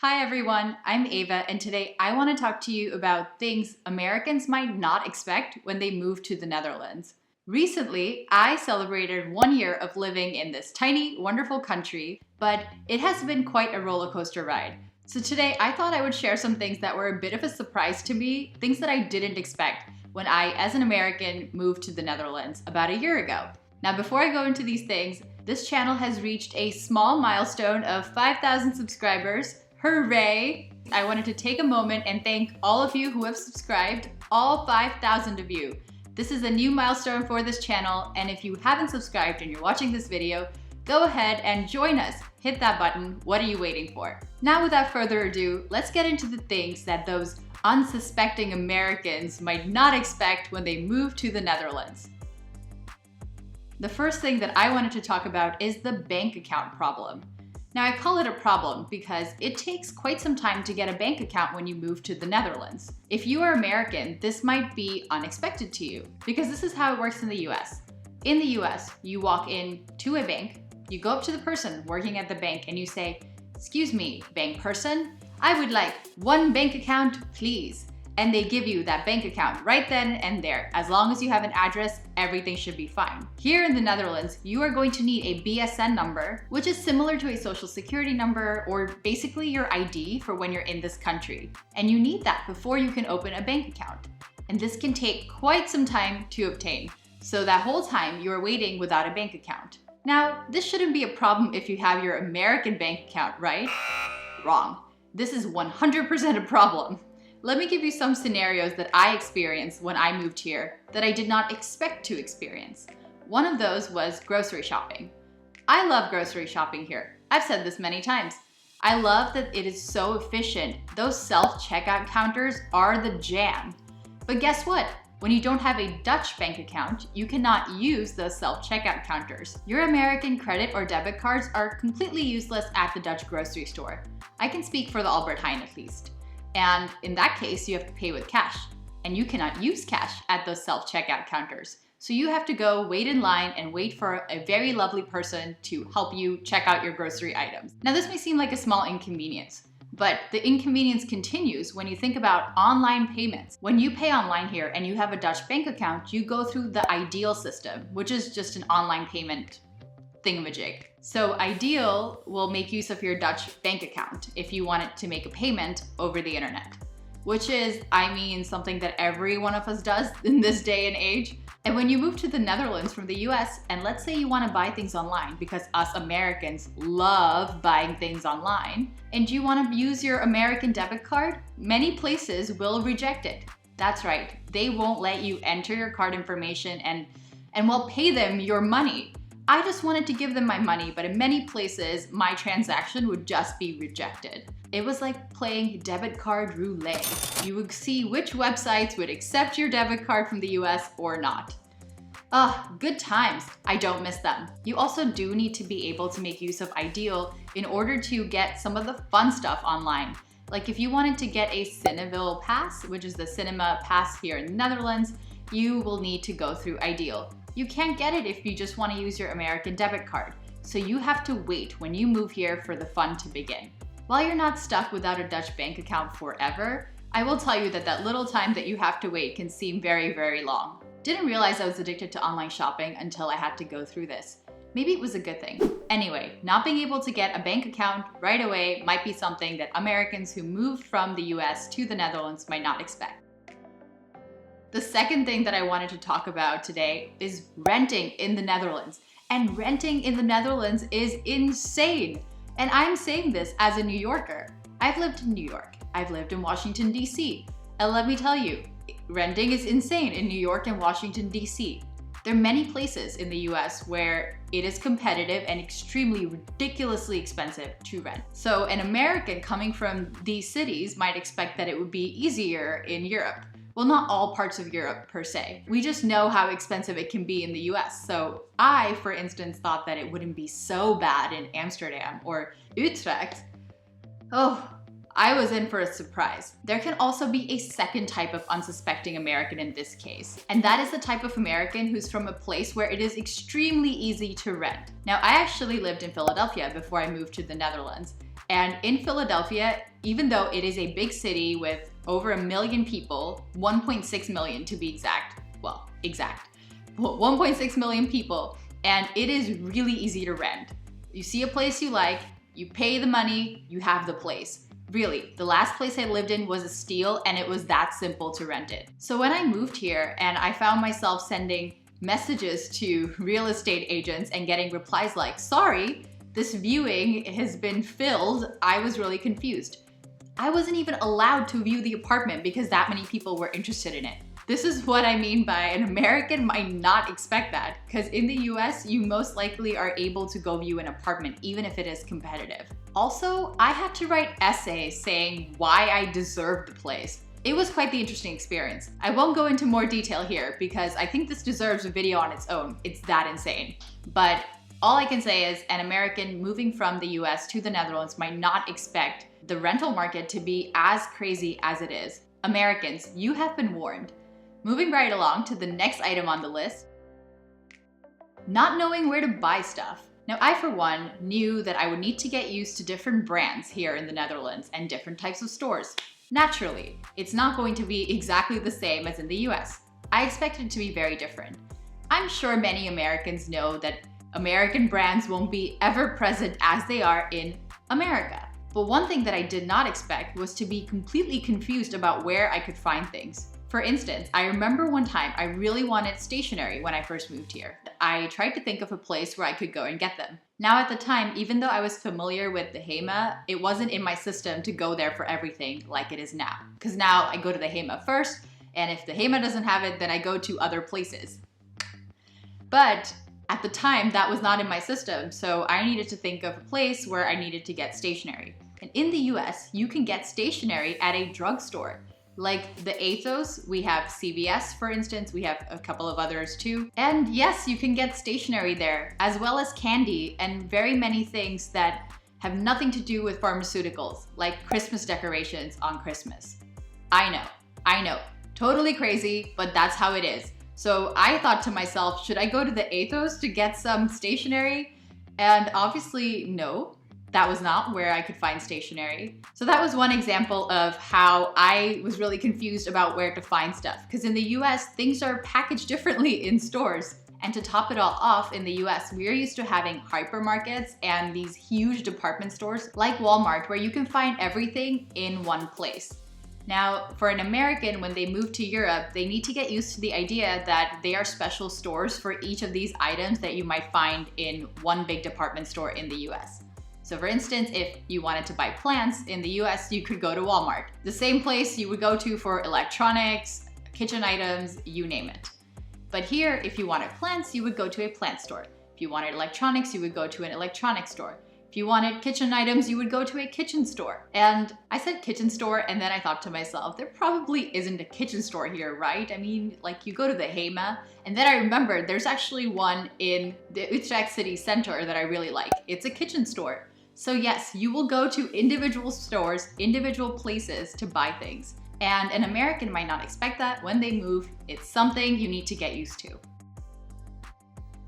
Hi everyone, I'm Ava, and today I want to talk to you about things Americans might not expect when they move to the Netherlands. Recently, I celebrated 1 year of living in this tiny, wonderful country, but it has been quite a roller coaster ride. So today I thought I would share some things that were a bit of a surprise to me, things that I didn't expect when I, as an American, moved to the Netherlands about a year ago. Now, before I go into these things, this channel has reached a small milestone of 5,000 subscribers. Hooray! I wanted to take a moment and thank all of you who have subscribed, all 5,000 of you. This is a new milestone for this channel, and if you haven't subscribed and you're watching this video, go ahead and join us. Hit that button. What are you waiting for? Now, without further ado, let's get into the things that those unsuspecting Americans might not expect when they move to the Netherlands. The first thing that I wanted to talk about is the bank account problem. Now, I call it a problem because it takes quite some time to get a bank account when you move to the Netherlands. If you are American, this might be unexpected to you because this is how it works in the US. In the US, you walk in to a bank, you go up to the person working at the bank and you say, "Excuse me, bank person, I would like one bank account, please." And they give you that bank account right then and there. As long as you have an address, everything should be fine. Here in the Netherlands, you are going to need a BSN number, which is similar to a social security number or basically your ID for when you're in this country. And you need that before you can open a bank account. And this can take quite some time to obtain. So that whole time you are waiting without a bank account. Now, this shouldn't be a problem if you have your American bank account, right? Wrong. This is 100% a problem. Let me give you some scenarios that I experienced when I moved here that I did not expect to experience. One of those was grocery shopping. I love grocery shopping here. I've said this many times. I love that it is so efficient. Those self-checkout counters are the jam. But guess what? When you don't have a Dutch bank account, you cannot use those self-checkout counters. Your American credit or debit cards are completely useless at the Dutch grocery store. I can speak for the Albert Heijn at least. And in that case, you have to pay with cash. And you cannot use cash at those self-checkout counters. So you have to go wait in line and wait for a very lovely person to help you check out your grocery items. Now, this may seem like a small inconvenience, but the inconvenience continues when you think about online payments. When you pay online here and you have a Dutch bank account, you go through the Ideal system, which is just an online payment thingamajig. So Ideal will make use of your Dutch bank account if you want it to make a payment over the internet, which is, something that every one of us does in this day and age. And when you move to the Netherlands from the US, and let's say you want to buy things online because us Americans love buying things online, and you want to use your American debit card, many places will reject it. That's right, they won't let you enter your card information and will pay them your money. I just wanted to give them my money, but in many places, my transaction would just be rejected. It was like playing debit card roulette. You would see which websites would accept your debit card from the US or not. Good times. I don't miss them. You also do need to be able to make use of Ideal in order to get some of the fun stuff online. Like if you wanted to get a Cineville pass, which is the cinema pass here in the Netherlands, you will need to go through Ideal. You can't get it if you just want to use your American debit card. So you have to wait when you move here for the fun to begin. While you're not stuck without a Dutch bank account forever, I will tell you that little time that you have to wait can seem very, very long. Didn't realize I was addicted to online shopping until I had to go through this. Maybe it was a good thing. Anyway, not being able to get a bank account right away might be something that Americans who moved from the US to the Netherlands might not expect. The second thing that I wanted to talk about today is renting in the Netherlands. And renting in the Netherlands is insane. And I'm saying this as a New Yorker. I've lived in New York. I've lived in Washington, D.C. And let me tell you, renting is insane in New York and Washington, D.C. There are many places in the US where it is competitive and extremely ridiculously expensive to rent. So an American coming from these cities might expect that it would be easier in Europe. Well, not all parts of Europe per se. We just know how expensive it can be in the US. So I, for instance, thought that it wouldn't be so bad in Amsterdam or Utrecht. I was in for a surprise. There can also be a second type of unsuspecting American in this case. And that is the type of American who's from a place where it is extremely easy to rent. Now, I actually lived in Philadelphia before I moved to the Netherlands. And in Philadelphia, even though it is a big city with over 1 million people, 1.6 million to be exact. Well, 1.6 million people, and it is really easy to rent. You see a place you like, you pay the money, you have the place. Really, the last place I lived in was a steal, and it was that simple to rent it. So when I moved here and I found myself sending messages to real estate agents and getting replies like, sorry, this viewing has been filled, I was really confused. I wasn't even allowed to view the apartment because that many people were interested in it. This is what I mean by an American might not expect that, because in the US, you most likely are able to go view an apartment even if it is competitive. Also, I had to write essays saying why I deserved the place. It was quite the interesting experience. I won't go into more detail here because I think this deserves a video on its own. It's that insane. But all I can say is an American moving from the US to the Netherlands might not expect the rental market to be as crazy as it is. Americans, you have been warned. Moving right along to the next item on the list, not knowing where to buy stuff. Now, I for one knew that I would need to get used to different brands here in the Netherlands and different types of stores. Naturally, it's not going to be exactly the same as in the US. I expected it to be very different. I'm sure many Americans know that American brands won't be ever present as they are in America. But one thing that I did not expect was to be completely confused about where I could find things. For instance, I remember one time I really wanted stationery when I first moved here. I tried to think of a place where I could go and get them. Now at the time, even though I was familiar with the HEMA, it wasn't in my system to go there for everything like it is now. Because now I go to the HEMA first, and if the HEMA doesn't have it, then I go to other places. But at the time, that was not in my system, so I needed to think of a place where I needed to get stationery. And in the US, you can get stationery at a drugstore. Like the Ethos, we have CVS for instance, we have a couple of others too. And yes, you can get stationery there, as well as candy and very many things that have nothing to do with pharmaceuticals, like Christmas decorations on Christmas. I know, totally crazy, but that's how it is. So I thought to myself, should I go to the Ethos to get some stationery? And obviously no. That was not where I could find stationery. So that was one example of how I was really confused about where to find stuff. Because in the US, things are packaged differently in stores. And to top it all off, in the US, we're used to having hypermarkets and these huge department stores like Walmart, where you can find everything in one place. Now, for an American, when they move to Europe, they need to get used to the idea that they are special stores for each of these items that you might find in one big department store in the US. So for instance, if you wanted to buy plants in the US, you could go to Walmart. The same place you would go to for electronics, kitchen items, you name it. But here, if you wanted plants, you would go to a plant store. If you wanted electronics, you would go to an electronics store. If you wanted kitchen items, you would go to a kitchen store. And I said kitchen store, and then I thought to myself, there probably isn't a kitchen store here, right? I mean, like you go to the HEMA, and then I remembered there's actually one in the Utrecht city center that I really like. It's a kitchen store. So yes, you will go to individual stores, individual places to buy things. And an American might not expect that when they move. It's something you need to get used to.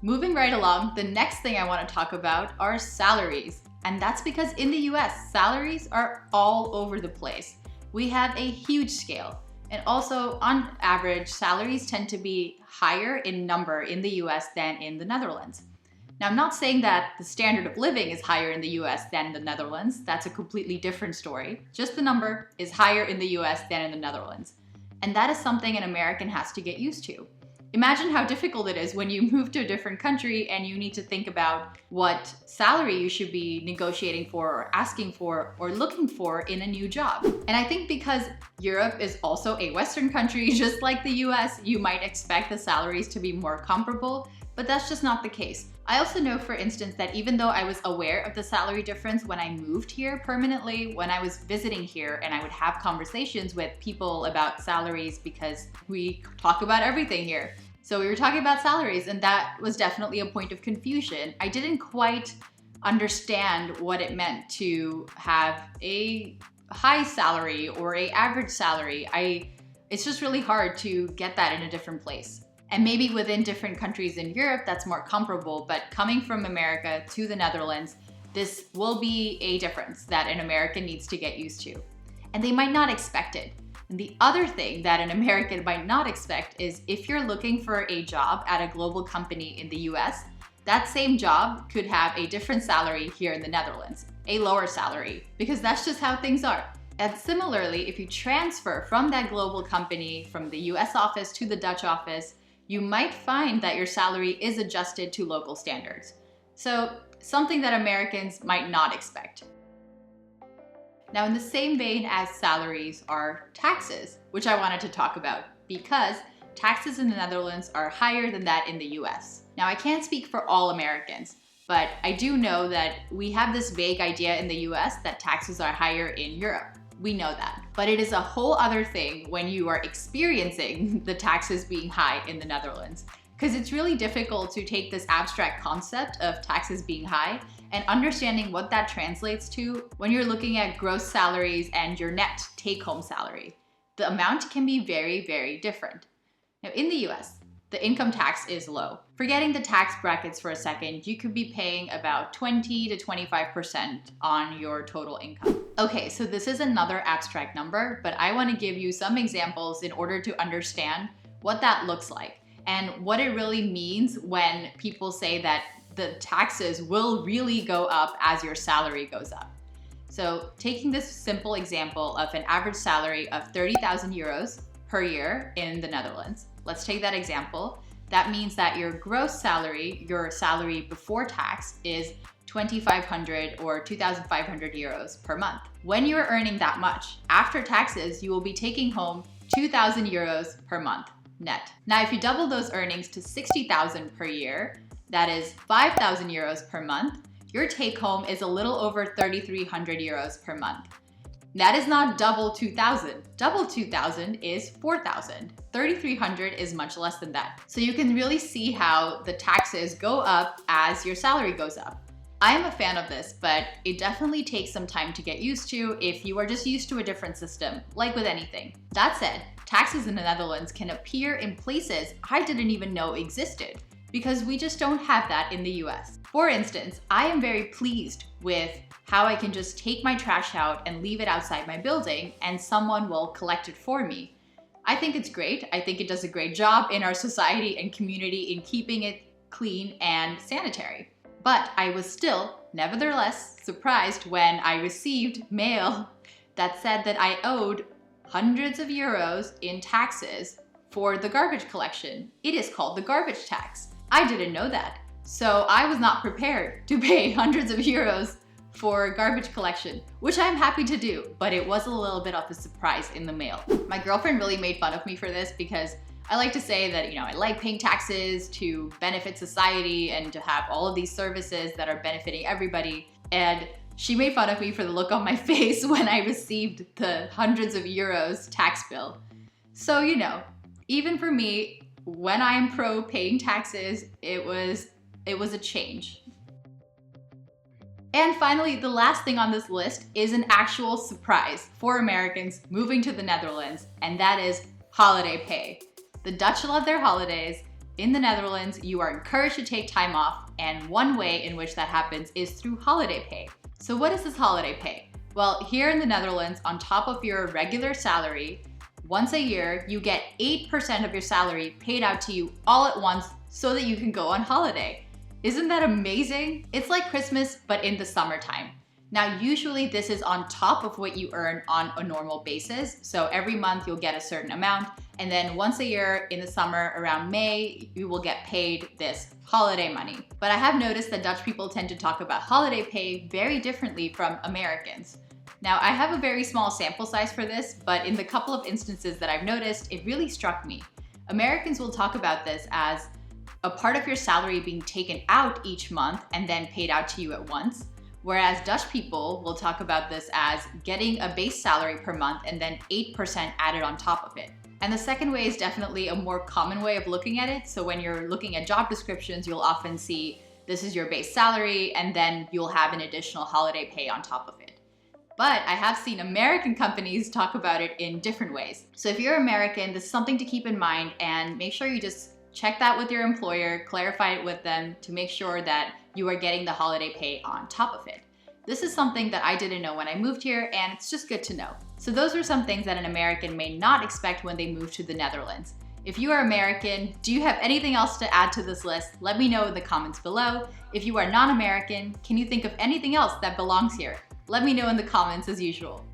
Moving right along, the next thing I want to talk about are salaries. And that's because in the US, salaries are all over the place. We have a huge scale. And also, on average, salaries tend to be higher in number in the US than in the Netherlands. Now, I'm not saying that the standard of living is higher in the US than in the Netherlands. That's a completely different story. Just the number is higher in the US than in the Netherlands. And that is something an American has to get used to. Imagine how difficult it is when you move to a different country and you need to think about what salary you should be negotiating for or asking for or looking for in a new job. And I think because Europe is also a Western country, just like the US, you might expect the salaries to be more comparable, but that's just not the case. I also know, for instance, that even though I was aware of the salary difference when I moved here permanently, when I was visiting here and I would have conversations with people about salaries because we talk about everything here. So we were talking about salaries, and that was definitely a point of confusion. I didn't quite understand what it meant to have a high salary or an average salary. It's just really hard to get that in a different place. And maybe within different countries in Europe, that's more comparable, but coming from America to the Netherlands, this will be a difference that an American needs to get used to. And they might not expect it. And the other thing that an American might not expect is if you're looking for a job at a global company in the US, that same job could have a different salary here in the Netherlands, a lower salary, because that's just how things are. And similarly, if you transfer from that global company, from the US office to the Dutch office, you might find that your salary is adjusted to local standards. So something that Americans might not expect. Now, in the same vein as salaries are taxes, which I wanted to talk about because taxes in the Netherlands are higher than that in the US. Now, I can't speak for all Americans, but I do know that we have this vague idea in the US that taxes are higher in Europe. We know that. But it is a whole other thing when you are experiencing the taxes being high in the Netherlands. Because it's really difficult to take this abstract concept of taxes being high and understanding what that translates to when you're looking at gross salaries and your net take-home salary. The amount can be very, very different. Now, in the US, the income tax is low. Forgetting the tax brackets for a second, you could be paying about 20 to 25% on your total income. Okay, so this is another abstract number, but I want to give you some examples in order to understand what that looks like and what it really means when people say that the taxes will really go up as your salary goes up. So taking this simple example of an average salary of 30,000 euros per year in the Netherlands, let's take that example. That means that your gross salary, your salary before tax, is 2,500 or 2,500 euros per month. When you're earning that much, after taxes, you will be taking home 2,000 euros per month net. Now, if you double those earnings to 60,000 per year, that is 5,000 euros per month, your take home is a little over 3,300 euros per month. That is not double 2,000. Double 2,000 is 4,000. 3,300 is much less than that. So you can really see how the taxes go up as your salary goes up. I am a fan of this, but it definitely takes some time to get used to if you are just used to a different system, like with anything. That said, taxes in the Netherlands can appear in places I didn't even know existed, because we just don't have that in the US. For instance, I am very pleased with how I can just take my trash out and leave it outside my building and someone will collect it for me. I think it's great. I think it does a great job in our society and community in keeping it clean and sanitary. But I was still, nevertheless, surprised when I received mail that said that I owed hundreds of euros in taxes for the garbage collection. It is called the garbage tax. I didn't know that. So I was not prepared to pay hundreds of euros for garbage collection, which I'm happy to do, but it was a little bit of a surprise in the mail. My girlfriend really made fun of me for this because I like to say that, I like paying taxes to benefit society and to have all of these services that are benefiting everybody. And she made fun of me for the look on my face when I received the hundreds of euros tax bill. So, even for me, when I am pro paying taxes, it was a change. And finally, the last thing on this list is an actual surprise for Americans moving to the Netherlands, and that is holiday pay. The Dutch love their holidays. In the Netherlands, you are encouraged to take time off, and one way in which that happens is through holiday pay. So what is this holiday pay? Well, here in the Netherlands, on top of your regular salary, once a year, you get 8% of your salary paid out to you all at once so that you can go on holiday. Isn't that amazing? It's like Christmas, but in the summertime. Now, usually this is on top of what you earn on a normal basis. So every month you'll get a certain amount. And then once a year in the summer around May, you will get paid this holiday money. But I have noticed that Dutch people tend to talk about holiday pay very differently from Americans. Now, I have a very small sample size for this, but in the couple of instances that I've noticed, it really struck me. Americans will talk about this as a part of your salary being taken out each month and then paid out to you at once. Whereas Dutch people will talk about this as getting a base salary per month and then 8% added on top of it. And the second way is definitely a more common way of looking at it. So when you're looking at job descriptions, you'll often see this is your base salary and then you'll have an additional holiday pay on top of it. But I have seen American companies talk about it in different ways. So if you're American, this is something to keep in mind and make sure you just check that with your employer, clarify it with them to make sure that you are getting the holiday pay on top of it. This is something that I didn't know when I moved here, and it's just good to know. So those are some things that an American may not expect when they move to the Netherlands. If you are American, do you have anything else to add to this list? Let me know in the comments below. If you are non-American, can you think of anything else that belongs here? Let me know in the comments as usual.